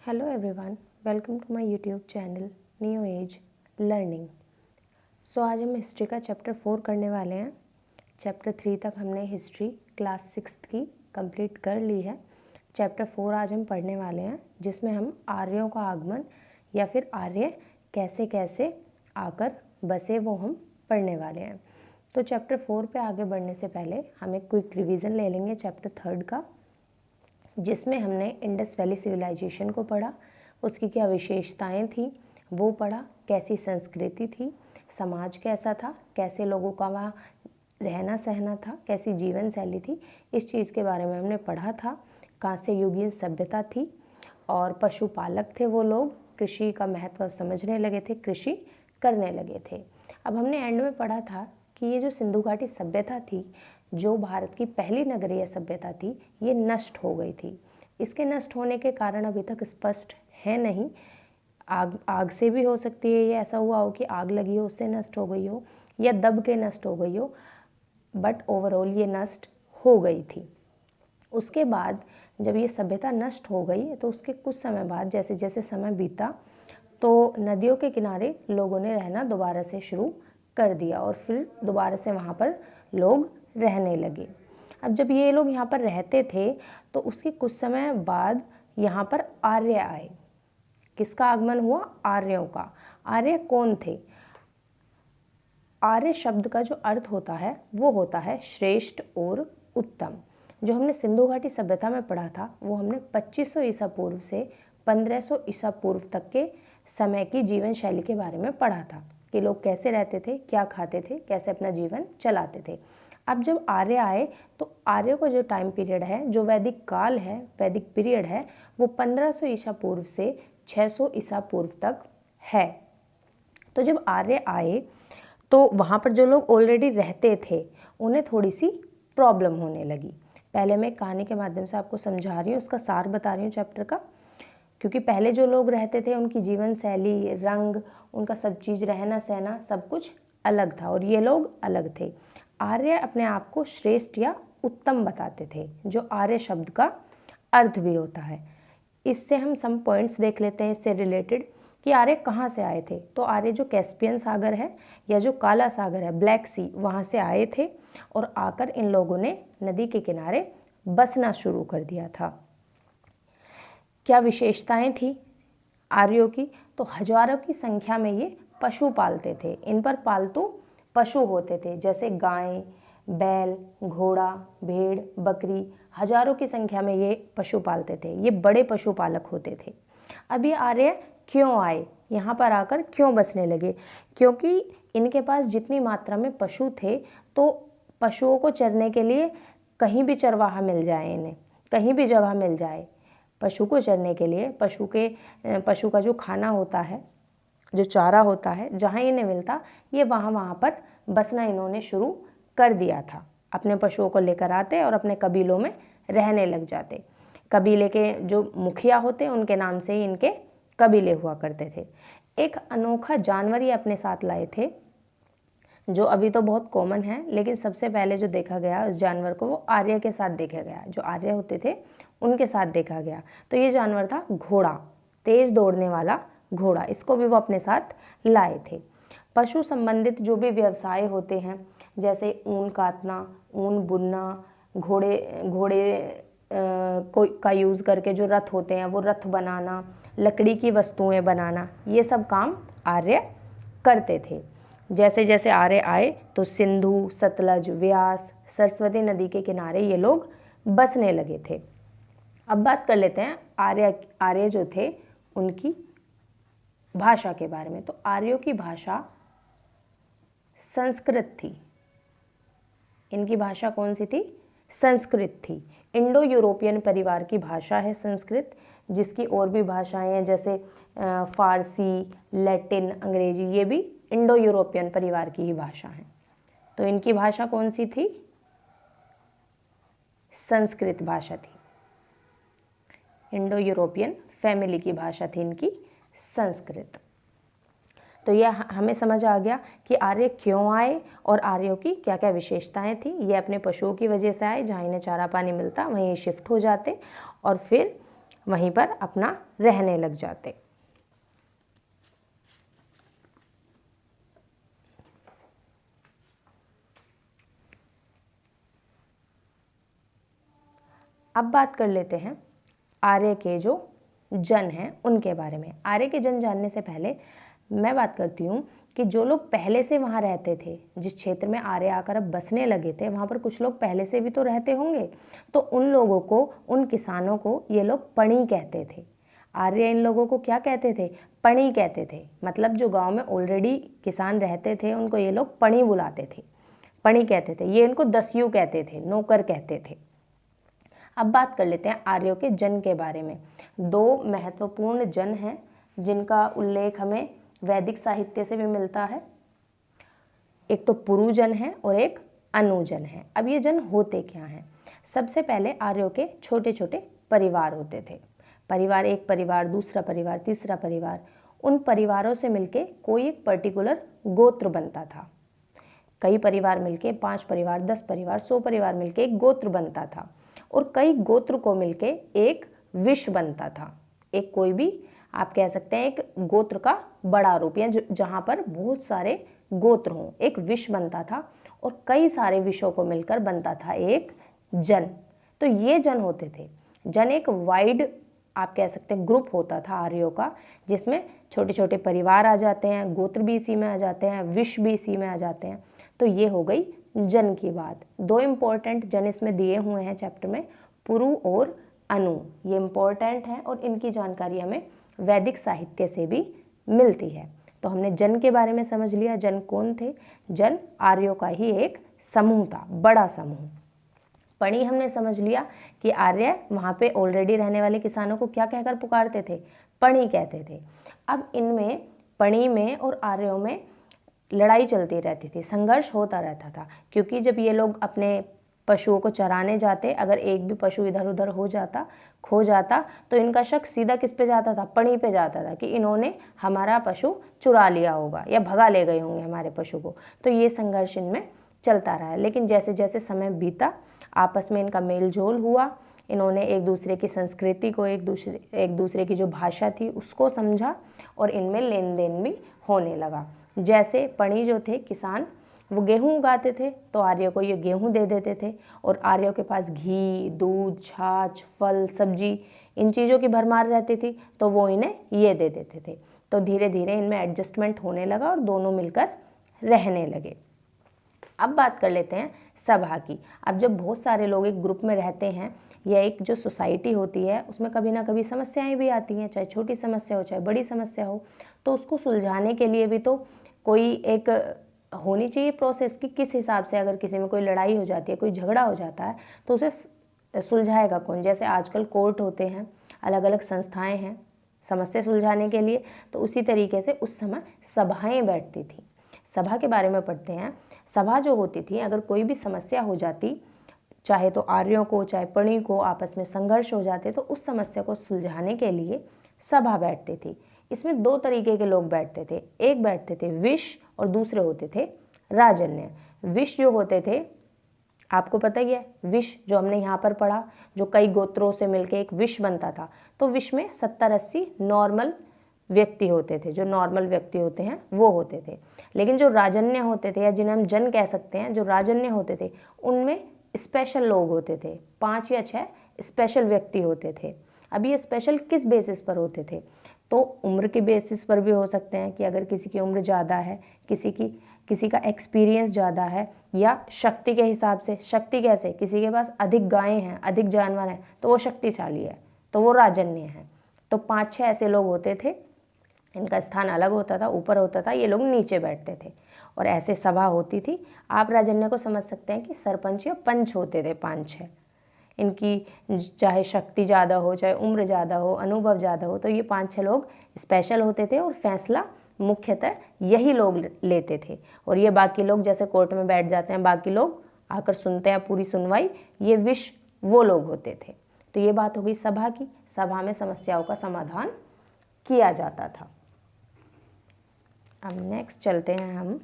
Hello everyone, welcome to my YouTube channel new age learning. आज हम history का chapter 4 करने वाले हैं। चैप्टर 3 तक हमने हिस्ट्री क्लास 6 की कंप्लीट कर ली है। चैप्टर 4 आज हम पढ़ने वाले हैं, जिसमें हम आर्यों का आगमन या फिर आर्य कैसे कैसे आकर बसे वो हम पढ़ने वाले हैं। तो चैप्टर 4 पे आगे बढ़ने से पहले हम एक क्विक रिवीजन ले लेंगे चैप्टर 3 का, जिसमें हमने इंडस वैली सिविलाइजेशन को पढ़ा, उसकी क्या विशेषताएं थी वो पढ़ा, कैसी संस्कृति थी, समाज कैसा था, कैसे लोगों का वहाँ रहना सहना था, कैसी जीवन शैली थी, इस चीज़ के बारे में हमने पढ़ा था। कांस्य युगीन सभ्यता थी और पशुपालक थे वो लोग, कृषि का महत्व समझने लगे थे, कृषि करने लगे थे। अब हमने एंड में पढ़ा था कि ये जो सिंधु घाटी सभ्यता थी, जो भारत की पहली नगरीय सभ्यता थी, ये नष्ट हो गई थी। इसके नष्ट होने के कारण अभी तक स्पष्ट है नहीं। आग से भी हो सकती है, ये ऐसा हुआ हो कि आग लगी हो उससे नष्ट हो गई हो, या दब के नष्ट हो गई हो, बट ओवरऑल ये नष्ट हो गई थी। उसके बाद जब ये सभ्यता नष्ट हो गई तो उसके कुछ समय बाद जैसे जैसे समय बीता तो नदियों के किनारे लोगों ने रहना दोबारा से शुरू कर दिया और फिर दोबारा से वहाँ पर लोग रहने लगे। अब जब ये लोग यहाँ पर रहते थे तो उसके कुछ समय बाद यहाँ पर आर्य आए। किसका आगमन हुआ? आर्यों का। आर्य कौन थे? आर्य शब्द का जो अर्थ होता है वो होता है श्रेष्ठ और उत्तम। जो हमने सिंधु घाटी सभ्यता में पढ़ा था वो हमने 2500 ईसा पूर्व से 1500 ईसा पूर्व तक के समय की जीवन शैली के बारे में पढ़ा था कि लोग कैसे रहते थे, क्या खाते थे, कैसे अपना जीवन चलाते थे। अब जब आर्य आए तो आर्य का जो टाइम पीरियड है, जो वैदिक काल है, वैदिक पीरियड है, वो 1500 ईसा पूर्व से 600 ईसा पूर्व तक है। तो जब आर्य आए तो वहाँ पर जो लोग ऑलरेडी रहते थे उन्हें थोड़ी सी प्रॉब्लम होने लगी। पहले मैं कहानी के माध्यम से आपको समझा रही हूँ, उसका सार बता रही हूँ चैप्टर का, क्योंकि पहले जो लोग रहते थे उनकी जीवन शैली, रंग, उनका सब चीज़, रहना सहना सब कुछ अलग था और ये लोग अलग थे। आर्य अपने आप को श्रेष्ठ या उत्तम बताते थे, जो आर्य शब्द का अर्थ भी होता है। इससे हम सम पॉइंट्स देख लेते हैं इससे रिलेटेड कि आर्य कहाँ से आए थे। तो आर्य जो कैस्पियन सागर है या जो काला सागर है, ब्लैक सी, वहाँ से आए थे और आकर इन लोगों ने नदी के किनारे बसना शुरू कर दिया था। क्या विशेषताएं थी आर्यों की? तो हजारों की संख्या में ये पशु पालते थे। इन पर पालतू पशु होते थे, जैसे गाय, बैल, घोड़ा, भेड़, बकरी, हजारों की संख्या में ये पशु पालते थे। ये बड़े पशुपालक होते थे। अब ये आर्य क्यों आए, यहाँ पर आकर क्यों बसने लगे? क्योंकि इनके पास जितनी मात्रा में पशु थे तो पशुओं को चरने के लिए कहीं भी चरवाहा मिल जाए, इन्हें कहीं भी जगह मिल जाए पशु को चरने के लिए। पशु का जो खाना होता है, जो चारा होता है, जहाँ इन्हें मिलता ये वहाँ पर बसना इन्होंने शुरू कर दिया था। अपने पशुओं को लेकर आते और अपने कबीलों में रहने लग जाते। कबीले के जो मुखिया होते उनके नाम से ही इनके कबीले हुआ करते थे। एक अनोखा जानवर ये अपने साथ लाए थे, जो अभी तो बहुत कॉमन है, लेकिन सबसे पहले जो देखा गया उस जानवर को वो आर्य के साथ देखा गया। जो आर्य होते थे उनके साथ देखा गया। तो ये जानवर था घोड़ा, तेज दौड़ने वाला घोड़ा। इसको भी वो अपने साथ लाए थे। पशु संबंधित जो भी व्यवसाय होते हैं, जैसे ऊन काटना, ऊन बुनना, घोड़े का यूज़ करके जो रथ होते हैं वो रथ बनाना, लकड़ी की वस्तुएं बनाना, ये सब काम आर्य करते थे। जैसे जैसे आर्य आए तो सिंधु, सतलज, व्यास, सरस्वती नदी के किनारे ये लोग बसने लगे थे। अब बात कर लेते हैं आर्य जो थे उनकी भाषा के बारे में। तो आर्यों की भाषा संस्कृत थी। इनकी भाषा कौन सी थी? संस्कृत थी। इंडो यूरोपियन परिवार की भाषा है संस्कृत, जिसकी और भी भाषाएं हैं जैसे फारसी, लैटिन, अंग्रेजी, ये भी इंडो यूरोपियन परिवार की ही भाषा है। तो इनकी भाषा कौन सी थी? संस्कृत भाषा थी। इंडो यूरोपियन फैमिली की भाषा थी इनकी संस्कृत। तो यह हमें समझ आ गया कि आर्य क्यों आए और आर्यों की क्या क्या विशेषताएं थी। ये अपने पशुओं की वजह से आए, जहाँ इन्हें चारा पानी मिलता वहीं शिफ्ट हो जाते और फिर वहीं पर अपना रहने लग जाते। अब बात कर लेते हैं आर्य के जो जन हैं उनके बारे में। आर्य के जन जानने से पहले मैं बात करती हूँ कि जो लोग पहले से वहाँ रहते थे, जिस क्षेत्र में आर्य आकर अब बसने लगे थे, वहाँ पर कुछ लोग पहले से भी तो रहते होंगे, तो उन लोगों को, उन किसानों को ये लोग पणी कहते थे। आर्य इन लोगों को क्या कहते थे? पणी कहते थे। मतलब जो गांव में ऑलरेडी किसान रहते थे उनको ये लोग पणी बुलाते थे, पणी कहते थे। ये इनको दस्यु कहते थे, नौकर कहते थे। अब बात कर लेते हैं आर्यों के जन के बारे में। दो महत्वपूर्ण जन हैं जिनका उल्लेख हमें वैदिक साहित्य से भी मिलता है। एक तो पुरुजन है और एक अनुजन है। अब ये जन होते क्या हैं? सबसे पहले आर्यों के छोटे छोटे परिवार होते थे। परिवार, एक परिवार, दूसरा परिवार, तीसरा परिवार। उन परिवारों से मिलके कोई एक पर्टिकुलर गोत्र बनता था। कई परिवार मिलके, 5 परिवार, 10 परिवार, 100 परिवार मिलके एक गोत्र बनता था। और कई गोत्र को मिलके एक विश्व बनता था। एक कोई भी आप कह सकते हैं एक गोत्र का बड़ा रूप, या जहाँ पर बहुत सारे गोत्र हों, एक विश्व बनता था। और कई सारे विश्वों को मिलकर बनता था एक जन। तो ये जन होते थे। जन एक वाइड आप कह सकते हैं ग्रुप होता था आर्यों का, जिसमें छोटे छोटे परिवार आ जाते हैं, गोत्र भी इसी में आ जाते हैं, विश्व भी इसी में आ जाते हैं। तो ये हो गई जन की बात। 2 इम्पोर्टेंट जन इसमें दिए हुए हैं चैप्टर में, पुरु और अनु। ये इम्पोर्टेंट है और इनकी जानकारी हमें वैदिक साहित्य से भी मिलती है। तो हमने जन के बारे में समझ लिया। जन कौन थे? जन आर्यों का ही एक समूह था, बड़ा समूह। पणी हमने समझ लिया कि आर्य वहाँ पे ऑलरेडी रहने वाले किसानों को क्या कहकर पुकारते थे? पणी कहते थे। अब इनमें, पणी में और आर्यों में लड़ाई चलती रहती थी, संघर्ष होता रहता था। क्योंकि जब ये लोग अपने पशुओं को चराने जाते, अगर एक भी पशु इधर उधर हो जाता, खो जाता, तो इनका शक सीधा किस पे जाता था? पणी पे जाता था कि इन्होंने हमारा पशु चुरा लिया होगा या भगा ले गए होंगे हमारे पशु को। तो ये संघर्ष इनमें चलता रहा। लेकिन जैसे जैसे समय बीता, आपस में इनका मेल जोल हुआ, इन्होंने एक दूसरे की संस्कृति को, एक दूसरे की जो भाषा थी उसको समझा, और इनमें लेन देन भी होने लगा। जैसे पणी जो थे किसान, वो गेहूँ उगाते थे, तो आर्यों को ये गेहूँ दे देते थे। और आर्यों के पास घी, दूध, छाछ, फल, सब्जी, इन चीज़ों की भरमार रहती थी, तो वो इन्हें ये दे देते थे। तो धीरे धीरे इनमें एडजस्टमेंट होने लगा और दोनों मिलकर रहने लगे। अब बात कर लेते हैं सभा की। अब जब बहुत सारे लोग एक ग्रुप में रहते हैं, या एक जो सोसाइटी होती है, उसमें कभी ना कभी समस्याएं भी आती हैं, चाहे छोटी समस्या हो चाहे बड़ी समस्या हो। तो उसको सुलझाने के लिए भी तो कोई एक होनी चाहिए प्रोसेस कि किस हिसाब से, अगर किसी में कोई लड़ाई हो जाती है, कोई झगड़ा हो जाता है, तो उसे सुलझाएगा कौन? जैसे आजकल कोर्ट होते हैं, अलग अलग संस्थाएं हैं समस्या सुलझाने के लिए, तो उसी तरीके से उस समय सभाएं बैठती थी। सभा के बारे में पढ़ते हैं। सभा जो होती थी, अगर कोई भी समस्या हो जाती, चाहे तो आर्यों को चाहे पणी को आपस में संघर्ष हो जाते, तो उस समस्या को सुलझाने के लिए सभा बैठती थी। इसमें 2 तरीके के लोग बैठते थे। एक बैठते थे विश, और दूसरे होते थे राजन्य। विश जो होते थे, आपको पता ही है, विश जो हमने यहाँ पर पढ़ा, जो कई गोत्रों से मिलकर एक विश बनता था। तो विश में 70-80 नॉर्मल व्यक्ति होते थे, जो नॉर्मल व्यक्ति होते हैं वो होते थे। लेकिन जो राजन्य होते थे, या जिन्हें हम जन कह सकते हैं, जो राजन्य होते थे, उनमें स्पेशल लोग होते थे। 5 या 6 स्पेशल व्यक्ति होते थे। अब ये स्पेशल किस बेसिस पर होते थे? तो उम्र के बेसिस पर भी हो सकते हैं, कि अगर किसी की उम्र ज़्यादा है, किसी का एक्सपीरियंस ज़्यादा है, या शक्ति के हिसाब से। शक्ति कैसे? किसी के पास अधिक गायें हैं, अधिक जानवर हैं, तो वो शक्तिशाली है, तो वो राजन्य है। तो 5-6 ऐसे लोग होते थे, इनका स्थान अलग होता था, ऊपर होता था, ये लोग नीचे बैठते थे, और ऐसे सभा होती थी। आप राजन्य को समझ सकते हैं कि सरपंच या पंच होते थे 5-6। इनकी चाहे शक्ति ज़्यादा हो, चाहे उम्र ज़्यादा हो, अनुभव ज़्यादा हो, तो ये 5-6 लोग स्पेशल होते थे, और फैसला मुख्यतः यही लोग लेते थे। और ये बाकी लोग जैसे कोर्ट में बैठ जाते हैं, बाकी लोग आकर सुनते हैं पूरी सुनवाई, ये विश वो लोग होते थे। तो ये बात हो गई सभा की। सभा में समस्याओं का समाधान किया जाता था। अब नेक्स्ट चलते हैं हम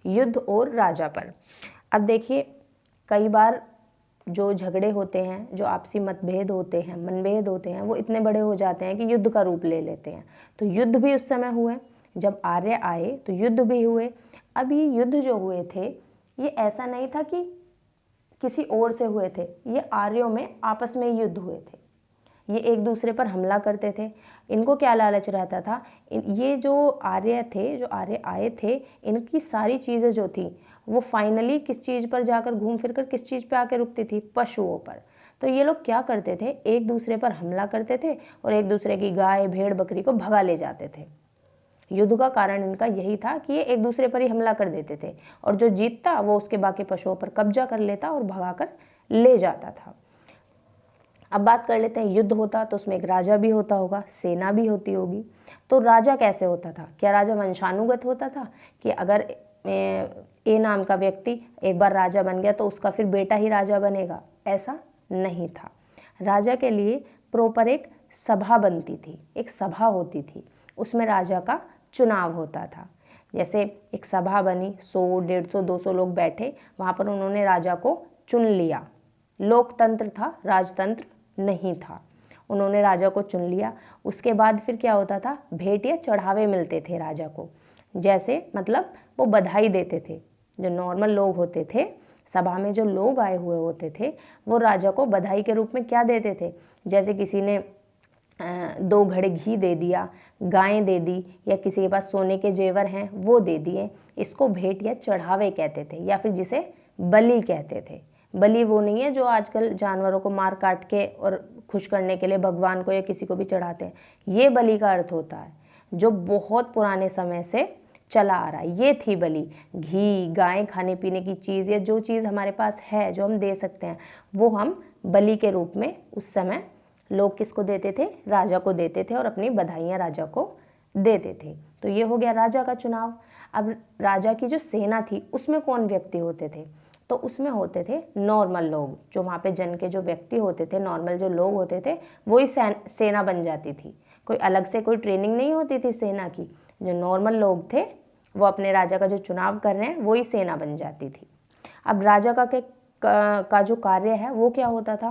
युद्ध और राजा पर। अब देखिए, कई बार जो झगड़े होते हैं, जो आपसी मतभेद होते हैं, मनभेद होते हैं, वो इतने बड़े हो जाते हैं कि युद्ध का रूप ले लेते हैं। तो युद्ध भी उस समय हुए, जब आर्य आए तो युद्ध भी हुए। अब ये युद्ध जो हुए थे, ये ऐसा नहीं था कि किसी और से हुए थे, ये आर्यों में आपस में युद्ध हुए थे। ये एक दूसरे पर हमला करते थे। इनको क्या लालच रहता था, ये जो आर्य थे, जो आर्य आए थे, इनकी सारी चीज़ें जो थी वो फाइनली किस चीज़ पर जाकर घूम फिर कर किस चीज़ पे आके रुकती थी, पशुओं पर। तो ये लोग क्या करते थे, एक दूसरे पर हमला करते थे और एक दूसरे की गाय भेड़ बकरी को भगा ले जाते थे। युद्ध का कारण इनका यही था कि ये एक दूसरे पर ही हमला कर देते थे और जो जीतता वो उसके बाकी पशुओं पर कब्जा कर लेता और भगाकर ले जाता था। अब बात कर लेते हैं, युद्ध होता तो उसमें एक राजा भी होता होगा, सेना भी होती होगी। तो राजा कैसे होता था, क्या राजा वंशानुगत होता था कि अगर ए नाम का व्यक्ति एक बार राजा बन गया तो उसका फिर बेटा ही राजा बनेगा? ऐसा नहीं था। राजा के लिए प्रॉपर एक सभा बनती थी, एक सभा होती थी, उसमें राजा का चुनाव होता था। जैसे एक सभा बनी, 100, 150, 200 लोग बैठे, वहाँ पर उन्होंने राजा को चुन लिया। लोकतंत्र था, राजतंत्र नहीं था। उन्होंने राजा को चुन लिया। उसके बाद फिर क्या होता था, भेंट या चढ़ावे मिलते थे राजा को। जैसे मतलब वो बधाई देते थे। जो नॉर्मल लोग होते थे, सभा में जो लोग आए हुए होते थे, वो राजा को बधाई के रूप में क्या देते थे, जैसे किसी ने 2 घड़े घी दे दिया, गायें दे दी, या किसी के पास सोने के जेवर हैं वो दे दिए। इसको भेंट या चढ़ावे कहते थे, या फिर जिसे बलि कहते थे। बलि वो नहीं है जो आजकल जानवरों को मार काट के और खुश करने के लिए भगवान को या किसी को भी चढ़ाते हैं। ये बलि का अर्थ होता है जो बहुत पुराने समय से चला आ रहा है। ये थी बलि। घी, गायें, खाने पीने की चीज़ या जो चीज़ हमारे पास है जो हम दे सकते हैं, वो हम बलि के रूप में उस समय लोग किसको देते थे, राजा को देते थे और अपनी बधाइयाँ राजा को देते थे। तो ये हो गया राजा का चुनाव। अब राजा की जो सेना थी उसमें कौन व्यक्ति होते थे, तो उसमें होते थे नॉर्मल लोग। जो वहाँ पे जन के जो व्यक्ति होते थे, नॉर्मल जो लोग होते थे, वही सेना बन जाती थी। कोई अलग से कोई ट्रेनिंग नहीं होती थी सेना की। जो नॉर्मल लोग थे वो अपने राजा का जो चुनाव कर रहे हैं वही सेना बन जाती थी। अब राजा का जो कार्य है वो क्या होता था,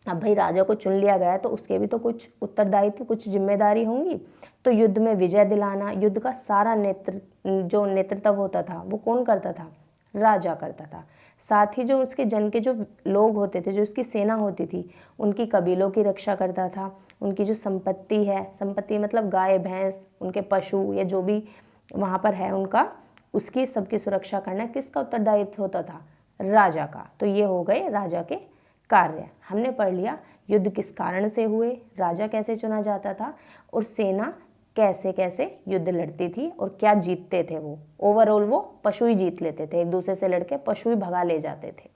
अब भाई राजा को चुन लिया गया तो उसके भी तो कुछ उत्तरदायित्व, कुछ जिम्मेदारी होंगी। तो युद्ध में विजय दिलाना, युद्ध का सारा नेतृत्व होता था वो कौन करता था, राजा करता था। साथ ही जो उसके जन के जो लोग होते थे, जो उसकी सेना होती थी, उनकी कबीलों की रक्षा करता था। उनकी जो संपत्ति है, संपत्ति मतलब गाय भैंस, उनके पशु या जो भी वहाँ पर है उनका, उसकी सबकी सुरक्षा करना किसका उत्तरदायित्व होता था, राजा का। तो ये हो गए राजा के कार्य। हमने पढ़ लिया युद्ध किस कारण से हुए, राजा कैसे चुना जाता था, और सेना कैसे कैसे युद्ध लड़ती थी और क्या जीतते थे वो। ओवरऑल वो पशु ही जीत लेते थे, एक दूसरे से लड़के पशु ही भगा ले जाते थे।